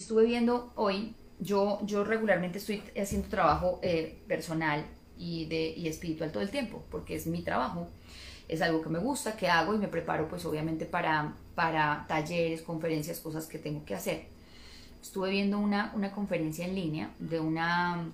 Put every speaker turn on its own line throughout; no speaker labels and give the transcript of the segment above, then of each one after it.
Estuve viendo hoy, yo regularmente estoy haciendo trabajo personal y espiritual todo el tiempo, porque es mi trabajo, es algo que me gusta, que hago y me preparo pues obviamente para talleres, conferencias, cosas que tengo que hacer. Estuve viendo una conferencia en línea de una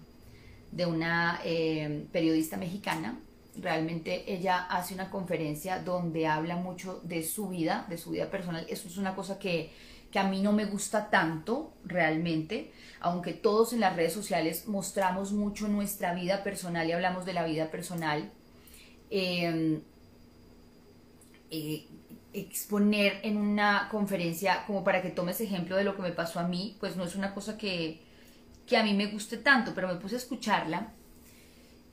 periodista mexicana. Realmente ella hace una conferencia donde habla mucho de su vida personal. Eso es una cosa que a mí no me gusta tanto realmente, aunque todos en las redes sociales mostramos mucho nuestra vida personal y hablamos de la vida personal. eh, eh, Exponer en una conferencia como para que tomes ejemplo de lo que me pasó a mí, pues no es una cosa que a mí me guste tanto, pero me puse a escucharla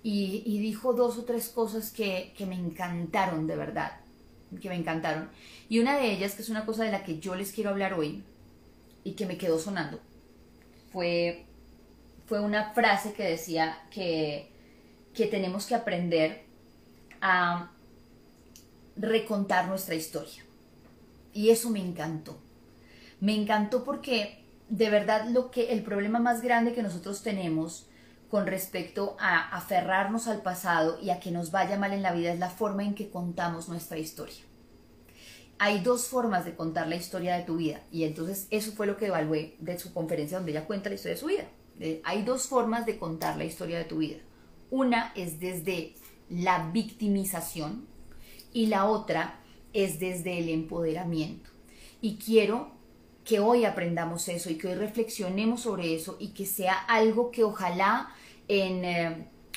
y dijo dos o tres cosas que me encantaron de verdad, que me encantaron. Y una de ellas, que es una cosa de la que yo les quiero hablar hoy y que me quedó sonando, fue, fue una frase que decía que tenemos que aprender a recontar nuestra historia. Y eso me encantó. Me encantó porque de verdad el problema más grande que nosotros tenemos con respecto a aferrarnos al pasado y a que nos vaya mal en la vida es la forma en que contamos nuestra historia. Hay dos formas de contar la historia de tu vida y entonces eso fue lo que evalué de su conferencia donde ella cuenta la historia de su vida. Hay dos formas de contar la historia de tu vida. Una es desde la victimización y la otra es desde el empoderamiento. Y quiero que hoy aprendamos eso y que hoy reflexionemos sobre eso y que sea algo que ojalá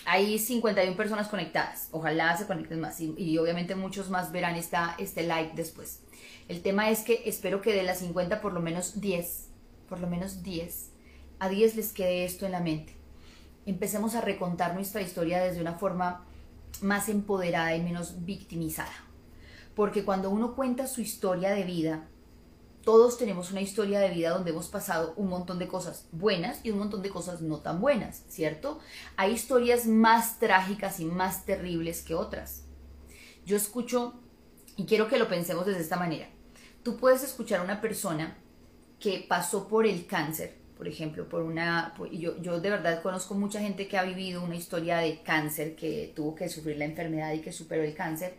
hay 51 personas conectadas, ojalá se conecten más y obviamente muchos más verán este live después. El tema es que espero que de las 50 por lo menos 10, a 10 les quede esto en la mente. Empecemos a recontar nuestra historia desde una forma más empoderada y menos victimizada. Porque cuando uno cuenta su historia de vida, todos tenemos una historia de vida donde hemos pasado un montón de cosas buenas y un montón de cosas no tan buenas, ¿cierto? Hay historias más trágicas y más terribles que otras. Yo escucho, y quiero que lo pensemos desde esta manera. Tú puedes escuchar a una persona que pasó por el cáncer, por ejemplo, yo de verdad conozco mucha gente que ha vivido una historia de cáncer, que tuvo que sufrir la enfermedad y que superó el cáncer,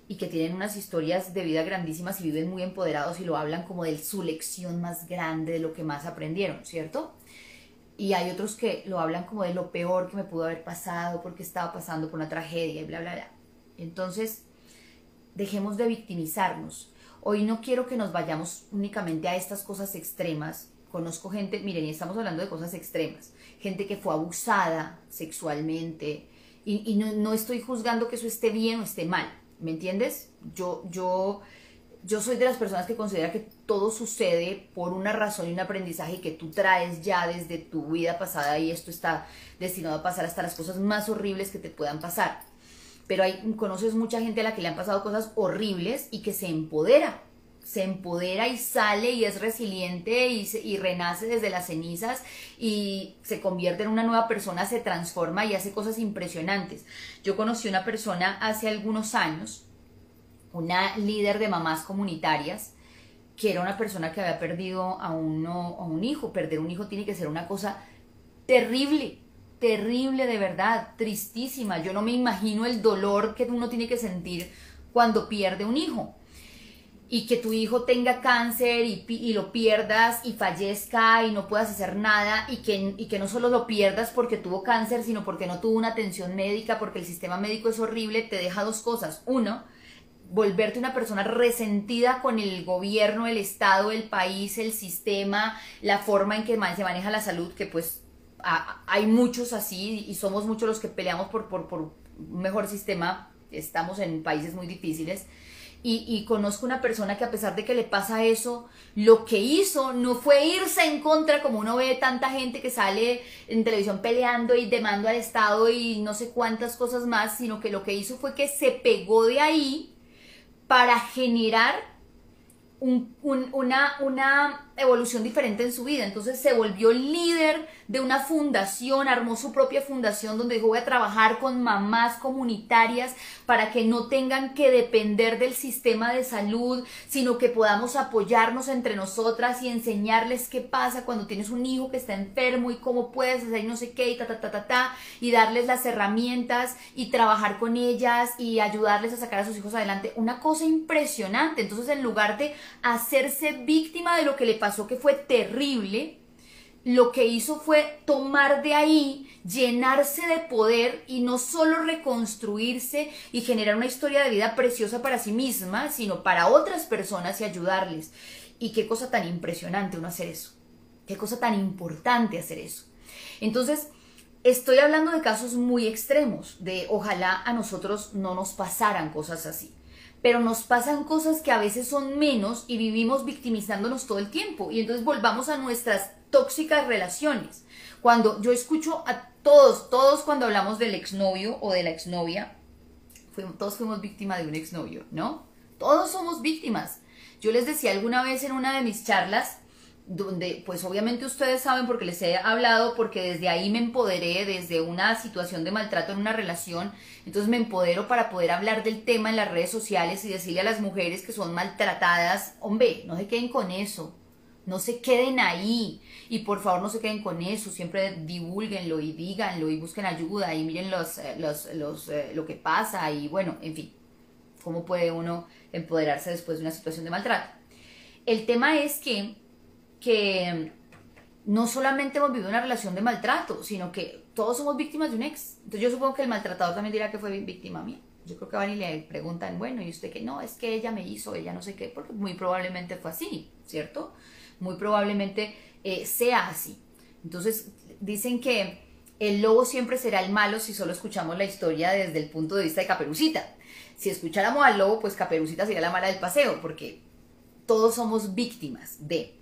y que tienen unas historias de vida grandísimas y viven muy empoderados y lo hablan como de su lección más grande, de lo que más aprendieron, ¿cierto? Y hay otros que lo hablan como de lo peor que me pudo haber pasado porque estaba pasando por una tragedia y bla, bla, bla. Entonces, dejemos de victimizarnos. Hoy no quiero que nos vayamos únicamente a estas cosas extremas. Conozco gente, miren, y estamos hablando de cosas extremas, gente que fue abusada sexualmente y no estoy juzgando que eso esté bien o esté mal, ¿me entiendes? Yo soy de las personas que considera que todo sucede por una razón y un aprendizaje que tú traes ya desde tu vida pasada y esto está destinado a pasar hasta las cosas más horribles que te puedan pasar. Pero conoces mucha gente a la que le han pasado cosas horribles y que se empodera y sale y es resiliente y renace desde las cenizas y se convierte en una nueva persona, se transforma y hace cosas impresionantes. Yo conocí una persona hace algunos años, una líder de mamás comunitarias, que era una persona que había perdido a un hijo. Perder un hijo tiene que ser una cosa terrible, terrible de verdad, tristísima. Yo no me imagino el dolor que uno tiene que sentir cuando pierde un hijo. Y que tu hijo tenga cáncer y lo pierdas y fallezca y no puedas hacer nada y que no solo lo pierdas porque tuvo cáncer, sino porque no tuvo una atención médica, porque el sistema médico es horrible, te deja dos cosas. Uno, volverte una persona resentida con el gobierno, el Estado, el país, el sistema, la forma en que se maneja la salud, que pues hay muchos así y somos muchos los que peleamos por un mejor sistema, estamos en países muy difíciles. Y conozco una persona que a pesar de que le pasa eso, lo que hizo no fue irse en contra, como uno ve tanta gente que sale en televisión peleando y demandando al Estado y no sé cuántas cosas más, sino que lo que hizo fue que se pegó de ahí para generar evolución diferente en su vida. Entonces se volvió líder de una fundación, armó su propia fundación donde dijo: voy a trabajar con mamás comunitarias para que no tengan que depender del sistema de salud, sino que podamos apoyarnos entre nosotras y enseñarles qué pasa cuando tienes un hijo que está enfermo y cómo puedes hacer no sé qué y y darles las herramientas y trabajar con ellas y ayudarles a sacar a sus hijos adelante. Una cosa impresionante. Entonces, en lugar de hacerse víctima de lo que le pasó, que fue terrible, lo que hizo fue tomar de ahí, llenarse de poder y no solo reconstruirse y generar una historia de vida preciosa para sí misma, sino para otras personas y ayudarles. Y qué cosa tan impresionante uno hacer eso. Qué cosa tan importante hacer eso. Entonces, estoy hablando de casos muy extremos, de ojalá a nosotros no nos pasaran cosas así. Pero nos pasan cosas que a veces son menos y vivimos victimizándonos todo el tiempo. Y entonces volvamos a nuestras tóxicas relaciones. Cuando yo escucho a todos cuando hablamos del exnovio o de la exnovia, todos fuimos víctimas de un exnovio, ¿no? Todos somos víctimas. Yo les decía alguna vez en una de mis charlas, donde pues obviamente ustedes saben porque les he hablado, porque desde ahí me empoderé, desde una situación de maltrato en una relación, entonces me empodero para poder hablar del tema en las redes sociales y decirle a las mujeres que son maltratadas: hombre, no se queden con eso, no se queden ahí, y por favor no se queden con eso, siempre divúlguenlo y díganlo y busquen ayuda y miren lo que pasa y bueno, en fin, cómo puede uno empoderarse después de una situación de maltrato. El tema es que no solamente hemos vivido una relación de maltrato, sino que todos somos víctimas de un ex. Entonces yo supongo que el maltratador también dirá que fue víctima mía. Yo creo que van y le preguntan: bueno, ¿y usted qué? No, es que ella me hizo, ella no sé qué, porque muy probablemente fue así, ¿cierto? Muy probablemente sea así. Entonces dicen que el lobo siempre será el malo si solo escuchamos la historia desde el punto de vista de Caperucita. Si escucháramos al lobo, pues Caperucita sería la mala del paseo, porque todos somos víctimas de...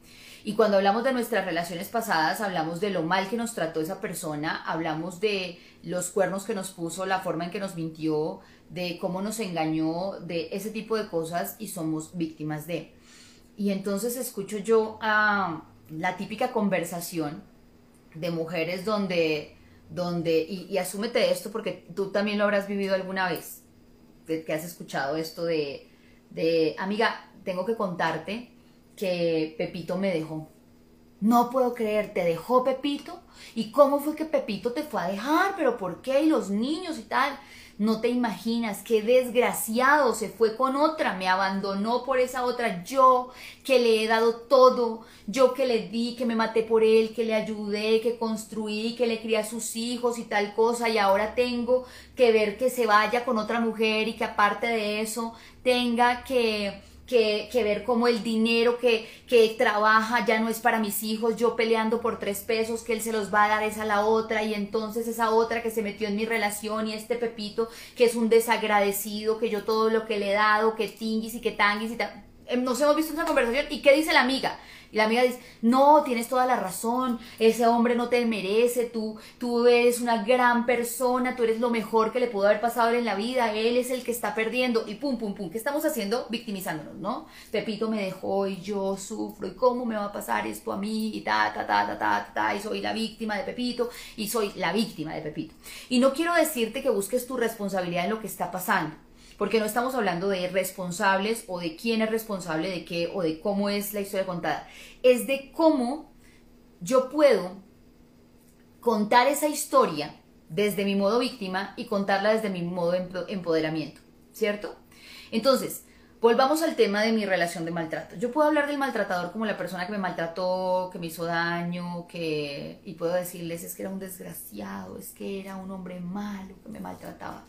Y cuando hablamos de nuestras relaciones pasadas, hablamos de lo mal que nos trató esa persona, hablamos de los cuernos que nos puso, la forma en que nos mintió, de cómo nos engañó, de ese tipo de cosas, y somos víctimas de. Y entonces escucho yo la típica conversación de mujeres donde y asúmete esto porque tú también lo habrás vivido alguna vez, que has escuchado esto de amiga, tengo que contarte que Pepito me dejó. No puedo creer, ¿te dejó Pepito? ¿Y cómo fue que Pepito te fue a dejar? ¿Pero por qué? ¿Y los niños y tal? No te imaginas, qué desgraciado, se fue con otra, me abandonó por esa otra. Yo que le he dado todo, yo que le di, que me maté por él, que le ayudé, que construí, que le crié a sus hijos y tal cosa, y ahora tengo que ver que se vaya con otra mujer y que aparte de eso tenga que ver cómo el dinero que trabaja ya no es para mis hijos, yo peleando por 3 pesos que él se los va a dar es a la otra, y entonces esa otra que se metió en mi relación, y este Pepito que es un desagradecido, que yo todo lo que le he dado, que tinguis y que tanguis y tal. Nos hemos visto en esa conversación. ¿Y qué dice la amiga? Y la amiga dice: no, tienes toda la razón, ese hombre no te merece, tú eres una gran persona, tú eres lo mejor que le pudo haber pasado en la vida, él es el que está perdiendo, y pum, pum, pum. ¿Qué estamos haciendo? Victimizándonos, ¿no? Pepito me dejó y yo sufro, y cómo me va a pasar esto a mí, y y soy la víctima de Pepito, y soy la víctima de Pepito. Y no quiero decirte que busques tu responsabilidad en lo que está pasando, porque no estamos hablando de responsables o de quién es responsable de qué o de cómo es la historia contada. Es de cómo yo puedo contar esa historia desde mi modo víctima y contarla desde mi modo empoderamiento, ¿cierto? Entonces, volvamos al tema de mi relación de maltrato. Yo puedo hablar del maltratador como la persona que me maltrató, que me hizo daño, y puedo decirles: es que era un desgraciado, es que era un hombre malo que me maltrataba.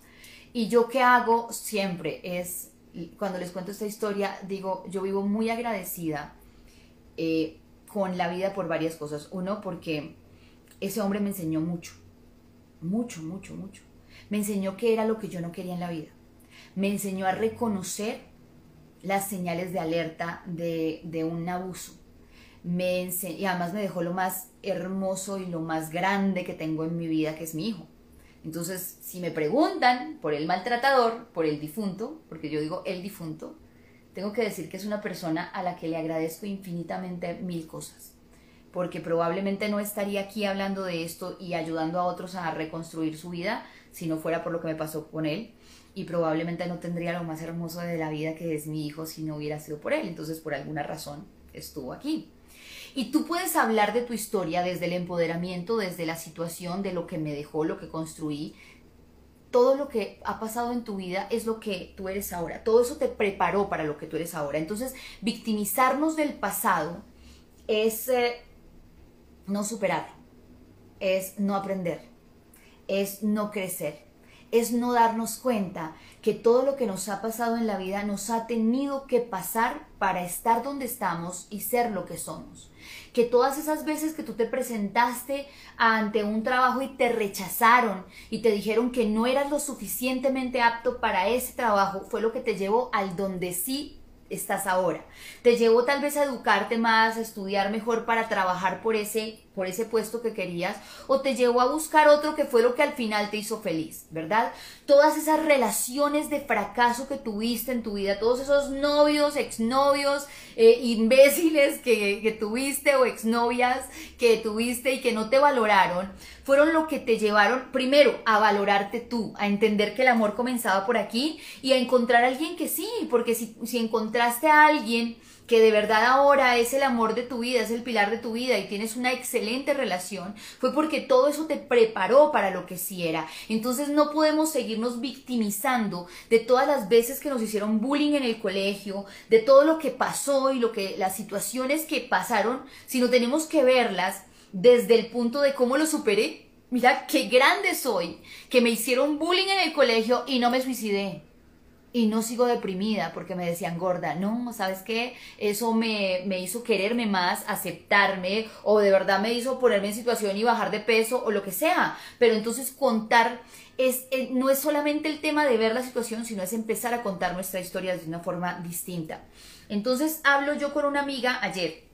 Y yo qué hago siempre es, cuando les cuento esta historia, digo, yo vivo muy agradecida con la vida por varias cosas. Uno, porque ese hombre me enseñó mucho, mucho, mucho, mucho. Me enseñó qué era lo que yo no quería en la vida. Me enseñó a reconocer las señales de alerta de un abuso. Y además me dejó lo más hermoso y lo más grande que tengo en mi vida, que es mi hijo. Entonces, si me preguntan por el maltratador, por el difunto, porque yo digo el difunto, tengo que decir que es una persona a la que le agradezco infinitamente mil cosas, porque probablemente no estaría aquí hablando de esto y ayudando a otros a reconstruir su vida si no fuera por lo que me pasó con él, y probablemente no tendría lo más hermoso de la vida, que es mi hijo, si no hubiera sido por él. Entonces, por alguna razón estuvo aquí. Y tú puedes hablar de tu historia desde el empoderamiento, desde la situación, de lo que me dejó, lo que construí. Todo lo que ha pasado en tu vida es lo que tú eres ahora. Todo eso te preparó para lo que tú eres ahora. Entonces, victimizarnos del pasado es no superarlo, es no aprender, es no crecer, es no darnos cuenta que todo lo que nos ha pasado en la vida nos ha tenido que pasar para estar donde estamos y ser lo que somos. Que todas esas veces que tú te presentaste ante un trabajo y te rechazaron y te dijeron que no eras lo suficientemente apto para ese trabajo, fue lo que te llevó al donde sí estás ahora. Te llevó tal vez a educarte más, a estudiar mejor para trabajar por ese puesto que querías, o te llevó a buscar otro que fue lo que al final te hizo feliz, ¿verdad? Todas esas relaciones de fracaso que tuviste en tu vida, todos esos novios, exnovios, imbéciles que tuviste, o exnovias que tuviste y que no te valoraron, fueron lo que te llevaron primero a valorarte tú, a entender que el amor comenzaba por aquí y a encontrar a alguien que sí, porque si encontraste a alguien que de verdad ahora es el amor de tu vida, es el pilar de tu vida y tienes una excelente relación, fue porque todo eso te preparó para lo que sí era. Entonces no podemos seguirnos victimizando de todas las veces que nos hicieron bullying en el colegio, de todo lo que pasó y las situaciones que pasaron, sino tenemos que verlas desde el punto de cómo lo superé. Mira qué grande soy, que me hicieron bullying en el colegio y no me suicidé. Y no sigo deprimida porque me decían gorda. No, ¿sabes qué? Eso me hizo quererme más, aceptarme, o de verdad me hizo ponerme en situación y bajar de peso, o lo que sea. Pero entonces contar no es solamente el tema de ver la situación, sino es empezar a contar nuestra historia de una forma distinta. Entonces hablo yo con una amiga ayer,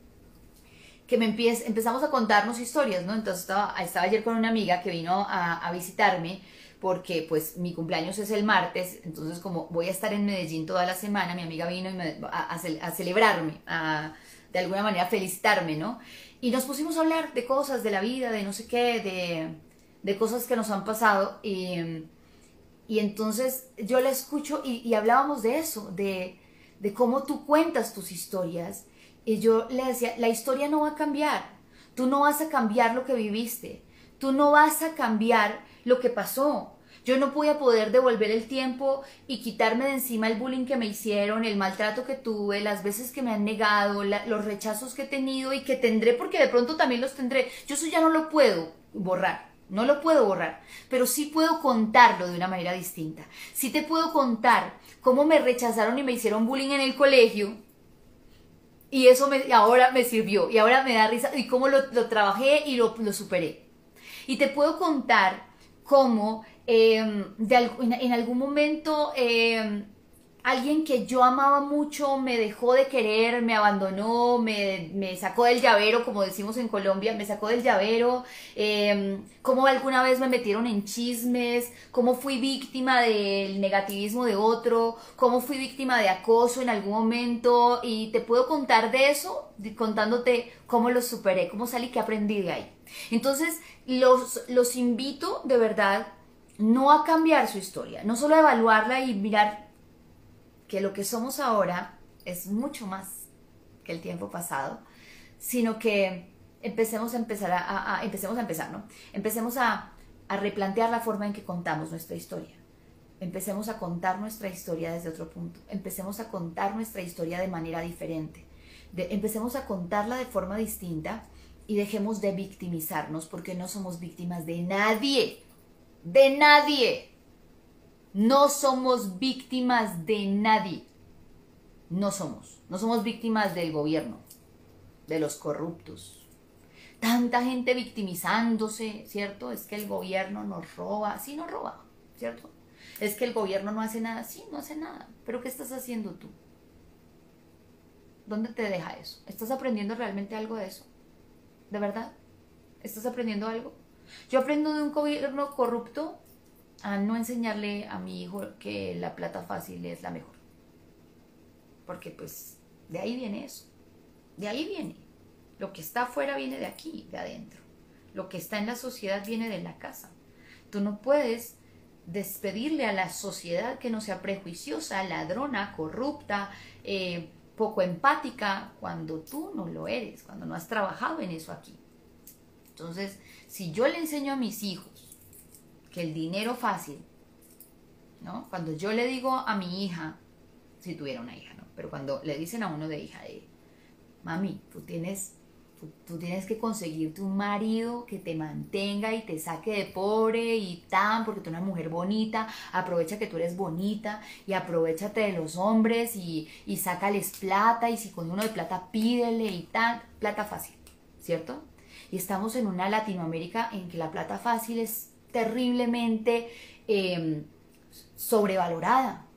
que empezamos a contarnos historias, ¿no? Entonces estaba ayer con una amiga que vino a visitarme, porque pues mi cumpleaños es el martes, entonces como voy a estar en Medellín toda la semana, mi amiga vino a celebrarme, de alguna manera felicitarme, ¿no? Y nos pusimos a hablar de cosas, de la vida, de no sé qué, de cosas que nos han pasado, y entonces yo la escucho y hablábamos de eso, de cómo tú cuentas tus historias, y yo le decía, la historia no va a cambiar, tú no vas a cambiar lo que viviste, tú no vas a cambiar lo que pasó. Yo no voy a poder devolver el tiempo y quitarme de encima el bullying que me hicieron, el maltrato que tuve, las veces que me han negado, los rechazos que he tenido y que tendré, porque de pronto también los tendré. Yo eso ya no lo puedo borrar, no lo puedo borrar, pero sí puedo contarlo de una manera distinta. Sí te puedo contar cómo me rechazaron y me hicieron bullying en el colegio, y eso ahora me sirvió, y ahora me da risa, y cómo lo trabajé y lo superé. Y te puedo contar cómo en algún momento alguien que yo amaba mucho me dejó de querer, me abandonó, me sacó del llavero, como decimos en Colombia, me sacó del llavero, cómo alguna vez me metieron en chismes, cómo fui víctima del negativismo de otro, cómo fui víctima de acoso en algún momento, y te puedo contar de eso, contándote cómo lo superé, cómo salí, qué aprendí de ahí. Entonces los invito de verdad no a cambiar su historia, no solo a evaluarla y mirar que lo que somos ahora es mucho más que el tiempo pasado, sino que empecemos a empezar, ¿no? Empecemos a replantear la forma en que contamos nuestra historia. Empecemos a contar nuestra historia desde otro punto. Empecemos a contar nuestra historia de manera diferente. Empecemos a contarla de forma distinta y dejemos de victimizarnos, porque no somos víctimas de nadie. De nadie. No somos víctimas de nadie. No somos víctimas del gobierno, de los corruptos. Tanta gente victimizándose, ¿cierto? Es que el gobierno nos roba. Sí, nos roba, ¿cierto? Es que el gobierno no hace nada. Sí, no hace nada. Pero ¿qué estás haciendo tú? ¿Dónde te deja eso? ¿Estás aprendiendo realmente algo de eso? ¿De verdad? ¿Estás aprendiendo algo? Yo aprendo de un gobierno corrupto a no enseñarle a mi hijo que la plata fácil es la mejor. porque pues de ahí viene eso, de ahí viene. Lo que está afuera viene de aquí, de adentro. Lo que está en la sociedad viene de la casa. Tú no puedes despedirle a la sociedad que no sea prejuiciosa, ladrona, corrupta, poco empática, cuando tú no lo eres, cuando no has trabajado en eso aquí. Entonces, si yo le enseño a mis hijos que el dinero fácil, ¿no? Cuando yo le digo a mi hija, si tuviera una hija, ¿no? Pero cuando le dicen a uno de hija, mami, tú tienes que conseguirte un marido que te mantenga y te saque de pobre y tan, porque tú eres una mujer bonita, aprovecha que tú eres bonita y aprovechate de los hombres y sácales plata, y si con uno de plata pídele y tan, plata fácil, ¿cierto? Y estamos en una Latinoamérica en que la plata fácil es terriblemente sobrevalorada,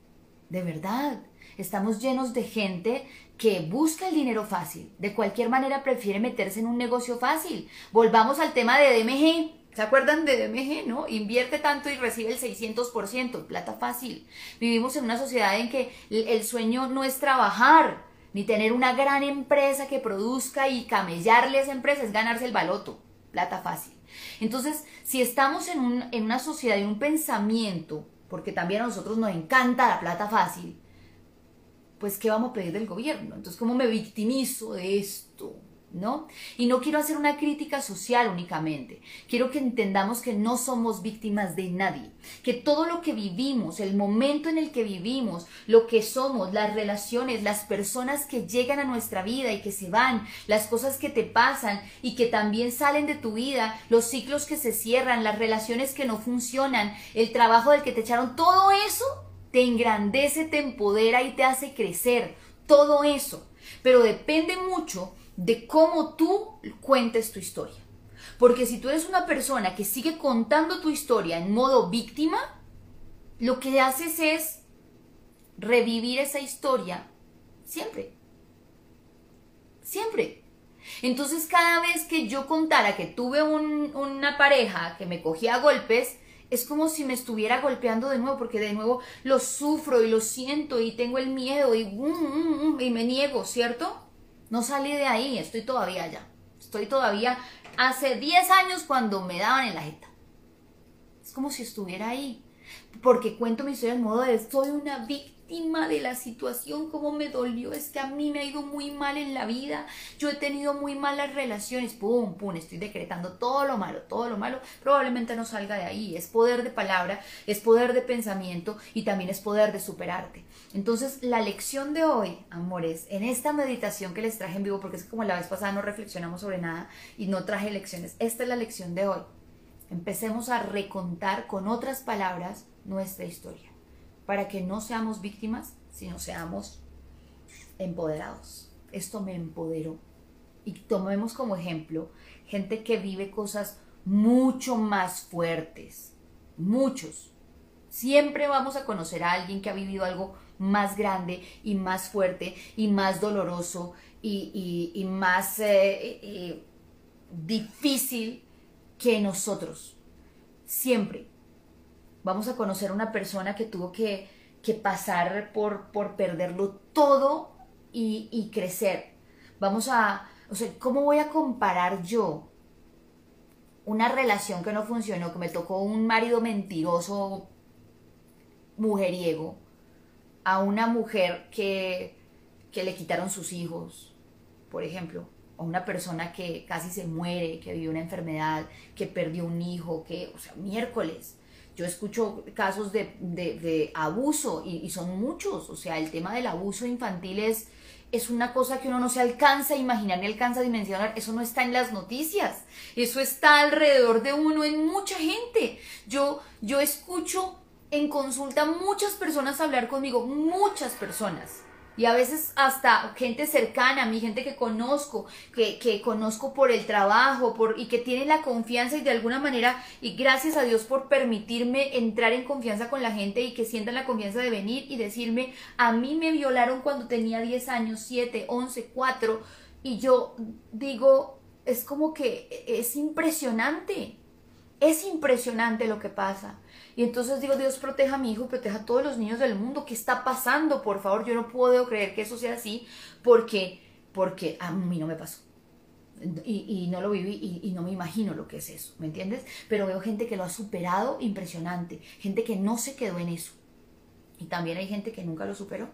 de verdad. Estamos llenos de gente que busca el dinero fácil, de cualquier manera prefiere meterse en un negocio fácil. Volvamos al tema de DMG. ¿Se acuerdan de DMG, no? Invierte tanto y recibe el 600%, plata fácil. Vivimos en una sociedad en que el sueño no es trabajar, ni tener una gran empresa que produzca y camellarle a esa empresa, es ganarse el baloto, plata fácil. Entonces, si estamos en una sociedad y un pensamiento, porque también a nosotros nos encanta la plata fácil, pues ¿qué vamos a pedir del gobierno? Entonces, ¿cómo me victimizo de esto? ¿No? Y no quiero hacer una crítica social únicamente. Quiero que entendamos que no somos víctimas de nadie. Que todo lo que vivimos, el momento en el que vivimos, lo que somos, las relaciones, las personas que llegan a nuestra vida y que se van, las cosas que te pasan y que también salen de tu vida, los ciclos que se cierran, las relaciones que no funcionan, el trabajo del que te echaron, todo eso te engrandece, te empodera y te hace crecer, todo eso. Pero depende mucho de cómo tú cuentes tu historia. Porque si tú eres una persona que sigue contando tu historia en modo víctima, lo que haces es revivir esa historia siempre. Siempre. Entonces, cada vez que yo contara que tuve una pareja que me cogía a golpes, es como si me estuviera golpeando de nuevo, porque de nuevo lo sufro y lo siento y tengo el miedo y me niego, ¿cierto? No salí de ahí, estoy todavía allá. Estoy todavía hace 10 años cuando me daban en la jeta. Es como si estuviera ahí, porque cuento mi historia en modo de soy una víctima de la situación, cómo me dolió, es que a mí me ha ido muy mal en la vida, yo he tenido muy malas relaciones, pum, pum, estoy decretando todo lo malo, probablemente no salga de ahí. Es poder de palabra, es poder de pensamiento y también es poder de superarte. Entonces, la lección de hoy, amores, en esta meditación que les traje en vivo, porque es como la vez pasada no reflexionamos sobre nada y no traje lecciones, esta es la lección de hoy. Empecemos a recontar con otras palabras nuestra historia, para que no seamos víctimas, sino seamos empoderados. Esto me empoderó. Y tomemos como ejemplo gente que vive cosas mucho más fuertes. Muchos. Siempre vamos a conocer a alguien que ha vivido algo más grande y más fuerte y más doloroso y más difícil que nosotros. Siempre vamos a conocer a una persona que tuvo que pasar por perderlo todo y crecer. O sea, ¿cómo voy a comparar yo una relación que no funcionó, que me tocó un marido mentiroso, mujeriego, a una mujer que le quitaron sus hijos, por ejemplo? O una persona que casi se muere, que vivió una enfermedad, que perdió un hijo, o sea, miércoles. Yo escucho casos de abuso y son muchos. O sea, el tema del abuso infantil es una cosa que uno no se alcanza a imaginar ni alcanza a dimensionar. Eso no está en las noticias. Eso está alrededor de uno en mucha gente. Yo escucho en consulta muchas personas hablar conmigo, muchas personas. Y a veces hasta gente cercana a mí, gente que conozco por el trabajo, y que tiene la confianza y de alguna manera, y gracias a Dios por permitirme entrar en confianza con la gente y que sientan la confianza de venir y decirme, a mí me violaron cuando tenía 10 años, 7, 11, 4, y yo digo, es como que es impresionante. Es impresionante lo que pasa. Y entonces digo, Dios proteja a mi hijo y proteja a todos los niños del mundo. ¿Qué está pasando? Por favor, yo no puedo creer que eso sea así porque a mí no me pasó. Y no lo viví y no me imagino lo que es eso, ¿me entiendes? Pero veo gente que lo ha superado impresionante, gente que no se quedó en eso. Y también hay gente que nunca lo superó,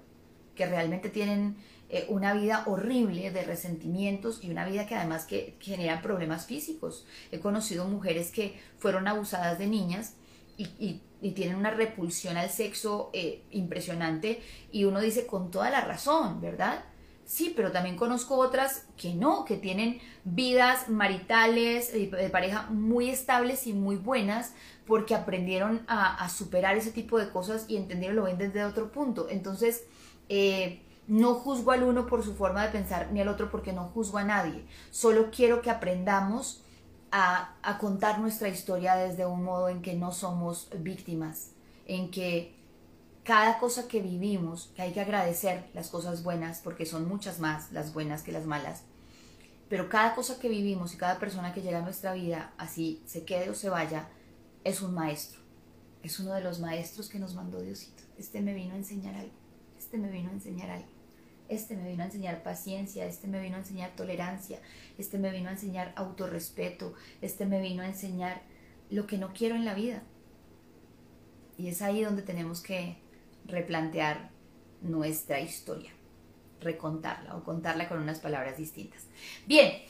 que realmente tienen una vida horrible de resentimientos y una vida que además que genera problemas físicos. He conocido mujeres que fueron abusadas de niñas y tienen una repulsión al sexo impresionante y uno dice con toda la razón, ¿verdad? Sí, pero también conozco otras que no, que tienen vidas maritales, de pareja muy estables y muy buenas porque aprendieron a superar ese tipo de cosas y entendieron, lo ven desde otro punto. Entonces, no juzgo al uno por su forma de pensar ni al otro porque no juzgo a nadie. Solo quiero que aprendamos a contar nuestra historia desde un modo en que no somos víctimas, en que cada cosa que vivimos, que hay que agradecer las cosas buenas, porque son muchas más las buenas que las malas, pero cada cosa que vivimos y cada persona que llega a nuestra vida, así se quede o se vaya, es un maestro. Es uno de los maestros que nos mandó Diosito. Este me vino a enseñar algo. Este me vino a enseñar algo. Este me vino a enseñar paciencia. Este me vino a enseñar tolerancia. Este me vino a enseñar autorrespeto. Este me vino a enseñar lo que no quiero en la vida. Y es ahí donde tenemos que replantear nuestra historia, recontarla o contarla con unas palabras distintas. Bien,